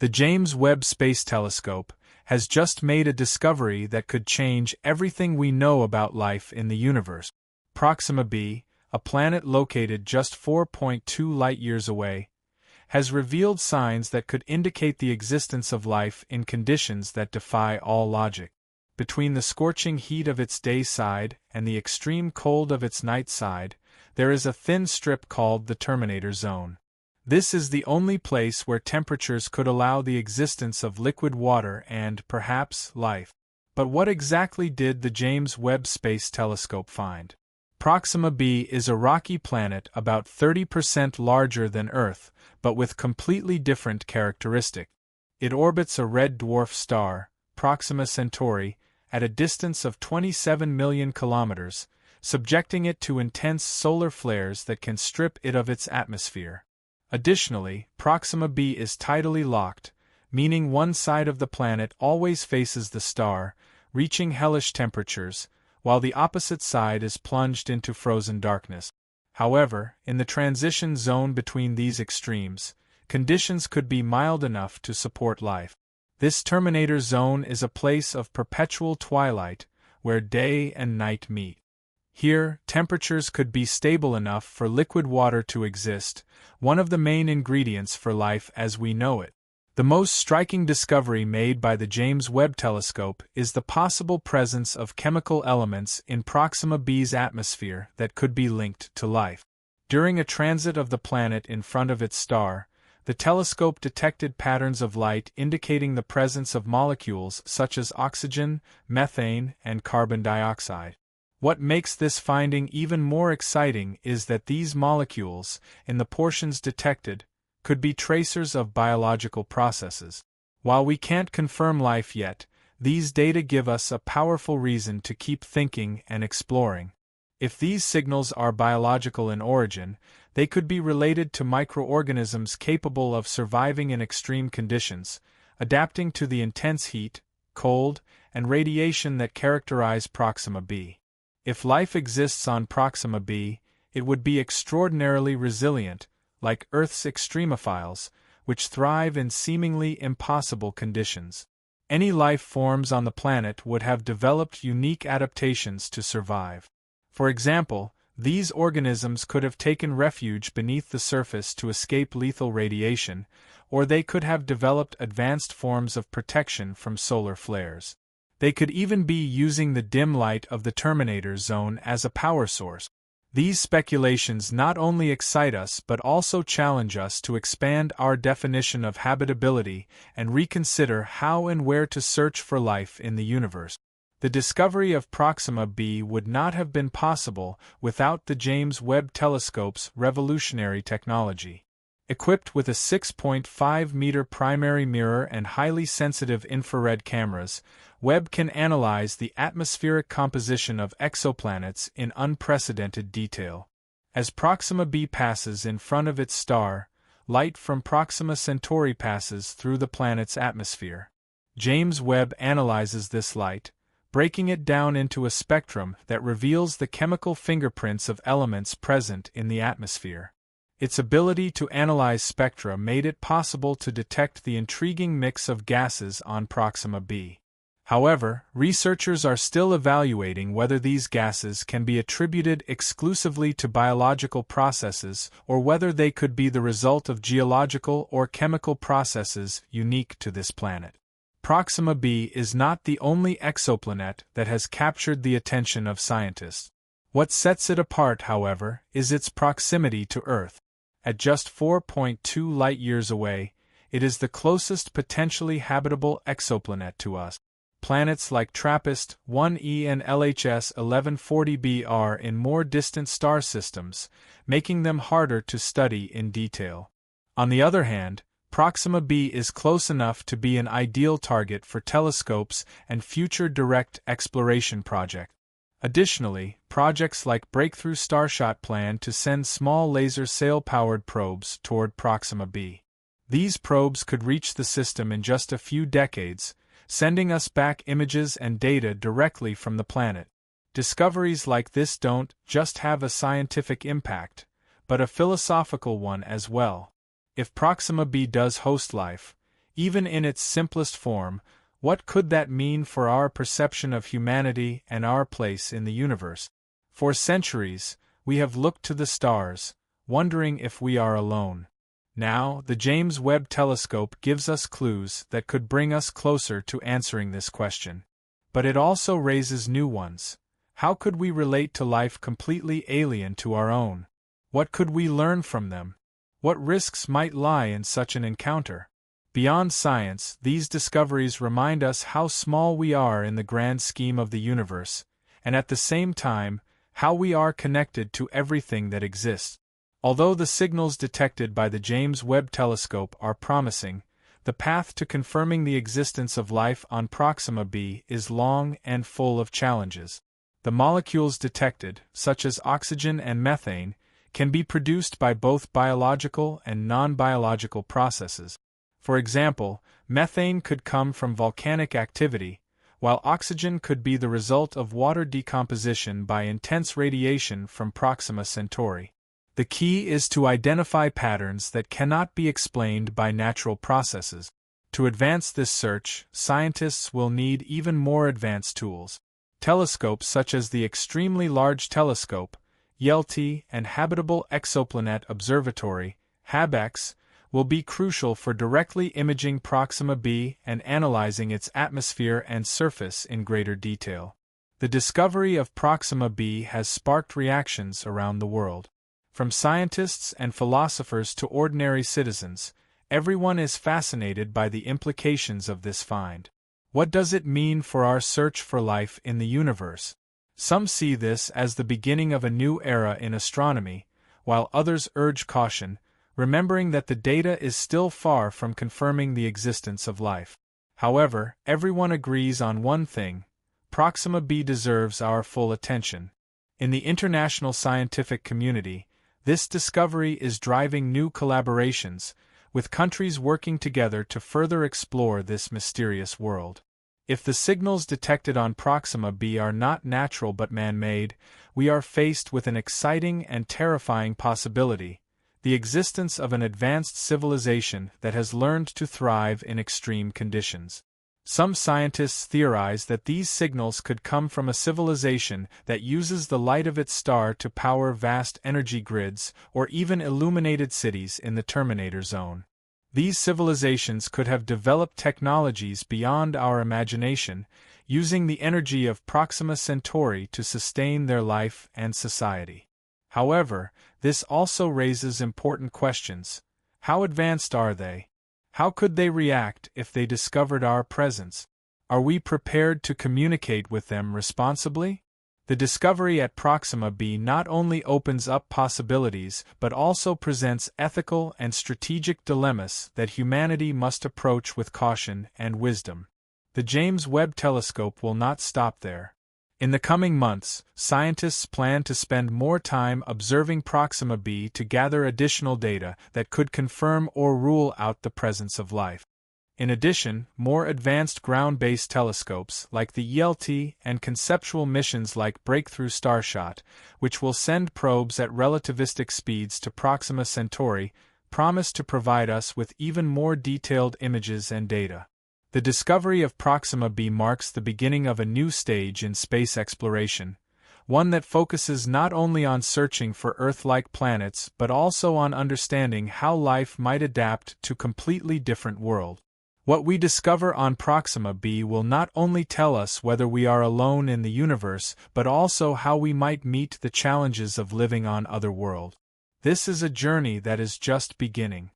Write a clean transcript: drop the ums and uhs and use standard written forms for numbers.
The James Webb Space Telescope has just made a discovery that could change everything we know about life in the universe. Proxima b, a planet located just 4.2 light-years away, has revealed signs that could indicate the existence of life in conditions that defy all logic. Between the scorching heat of its day side and the extreme cold of its night side, there is a thin strip called the terminator zone. This is the only place where temperatures could allow the existence of liquid water and, perhaps, life. But what exactly did the James Webb Space Telescope find? Proxima b is a rocky planet about 30% larger than Earth, but with completely different characteristics. It orbits a red dwarf star, Proxima Centauri, at a distance of 27 million kilometers, subjecting it to intense solar flares that can strip it of its atmosphere. Additionally, Proxima b is tidally locked, meaning one side of the planet always faces the star, reaching hellish temperatures, while the opposite side is plunged into frozen darkness. However, in the transition zone between these extremes, conditions could be mild enough to support life. This terminator zone is a place of perpetual twilight, where day and night meet. Here, temperatures could be stable enough for liquid water to exist, one of the main ingredients for life as we know it. The most striking discovery made by the James Webb Telescope is the possible presence of chemical elements in Proxima b's atmosphere that could be linked to life. During a transit of the planet in front of its star, the telescope detected patterns of light indicating the presence of molecules such as oxygen, methane, and carbon dioxide. What makes this finding even more exciting is that these molecules, in the portions detected, could be tracers of biological processes. While we can't confirm life yet, these data give us a powerful reason to keep thinking and exploring. If these signals are biological in origin, they could be related to microorganisms capable of surviving in extreme conditions, adapting to the intense heat, cold, and radiation that characterize Proxima b. If life exists on Proxima b, it would be extraordinarily resilient, like Earth's extremophiles, which thrive in seemingly impossible conditions. Any life forms on the planet would have developed unique adaptations to survive. For example, these organisms could have taken refuge beneath the surface to escape lethal radiation, or they could have developed advanced forms of protection from solar flares. They could even be using the dim light of the terminator zone as a power source. These speculations not only excite us but also challenge us to expand our definition of habitability and reconsider how and where to search for life in the universe. The discovery of Proxima b would not have been possible without the James Webb Telescope's revolutionary technology. Equipped with a 6.5-meter primary mirror and highly sensitive infrared cameras, Webb can analyze the atmospheric composition of exoplanets in unprecedented detail. As Proxima b passes in front of its star, light from Proxima Centauri passes through the planet's atmosphere. James Webb analyzes this light, breaking it down into a spectrum that reveals the chemical fingerprints of elements present in the atmosphere. Its ability to analyze spectra made it possible to detect the intriguing mix of gases on Proxima b. However, researchers are still evaluating whether these gases can be attributed exclusively to biological processes or whether they could be the result of geological or chemical processes unique to this planet. Proxima b is not the only exoplanet that has captured the attention of scientists. What sets it apart, however, is its proximity to Earth. At just 4.2 light-years away, it is the closest potentially habitable exoplanet to us. Planets like TRAPPIST-1e and LHS 1140b are in more distant star systems, making them harder to study in detail. On the other hand, Proxima b is close enough to be an ideal target for telescopes and future direct exploration projects. Additionally, projects like Breakthrough Starshot plan to send small laser sail-powered probes toward Proxima b. These probes could reach the system in just a few decades, sending us back images and data directly from the planet. Discoveries like this don't just have a scientific impact, but a philosophical one as well. If Proxima b does host life, Even in its simplest form, what could that mean for our perception of humanity and our place in the universe? For centuries, we have looked to the stars, wondering if we are alone. Now, the James Webb Telescope gives us clues that could bring us closer to answering this question. But it also raises new ones. How could we relate to life completely alien to our own? What could we learn from them? What risks might lie in such an encounter? Beyond science, these discoveries remind us how small we are in the grand scheme of the universe, and at the same time, how we are connected to everything that exists. Although the signals detected by the James Webb Telescope are promising, the path to confirming the existence of life on Proxima b is long and full of challenges. The molecules detected, such as oxygen and methane, can be produced by both biological and non-biological processes. For example, methane could come from volcanic activity, while oxygen could be the result of water decomposition by intense radiation from Proxima Centauri. The key is to identify patterns that cannot be explained by natural processes. To advance this search, scientists will need even more advanced tools. Telescopes such as the Extremely Large Telescope, YELT, and Habitable Exoplanet Observatory, HABEX, will be crucial for directly imaging Proxima b and analyzing its atmosphere and surface in greater detail. The discovery of Proxima b has sparked reactions around the world. From scientists and philosophers to ordinary citizens, everyone is fascinated by the implications of this find. What does it mean for our search for life in the universe? Some see this as the beginning of a new era in astronomy, while others urge caution, remembering that the data is still far from confirming the existence of life. However, everyone agrees on one thing: Proxima b deserves our full attention. In the international scientific community, this discovery is driving new collaborations, with countries working together to further explore this mysterious world. If the signals detected on Proxima b are not natural but man-made, we are faced with an exciting and terrifying possibility: the existence of an advanced civilization that has learned to thrive in extreme conditions. Some scientists theorize that these signals could come from a civilization that uses the light of its star to power vast energy grids or even illuminated cities in the Terminator Zone. These civilizations could have developed technologies beyond our imagination, using the energy of Proxima Centauri to sustain their life and society. However, this also raises important questions. How advanced are they? How could they react if they discovered our presence? Are we prepared to communicate with them responsibly? The discovery at Proxima b not only opens up possibilities but also presents ethical and strategic dilemmas that humanity must approach with caution and wisdom. The James Webb Telescope will not stop there. In the coming months, scientists plan to spend more time observing Proxima b to gather additional data that could confirm or rule out the presence of life. In addition, more advanced ground-based telescopes like the YELT and conceptual missions like Breakthrough Starshot, which will send probes at relativistic speeds to Proxima Centauri, promise to provide us with even more detailed images and data. The discovery of Proxima b marks the beginning of a new stage in space exploration, one that focuses not only on searching for Earth-like planets but also on understanding how life might adapt to completely different worlds. What we discover on Proxima b will not only tell us whether we are alone in the universe but also how we might meet the challenges of living on other worlds. This is a journey that is just beginning.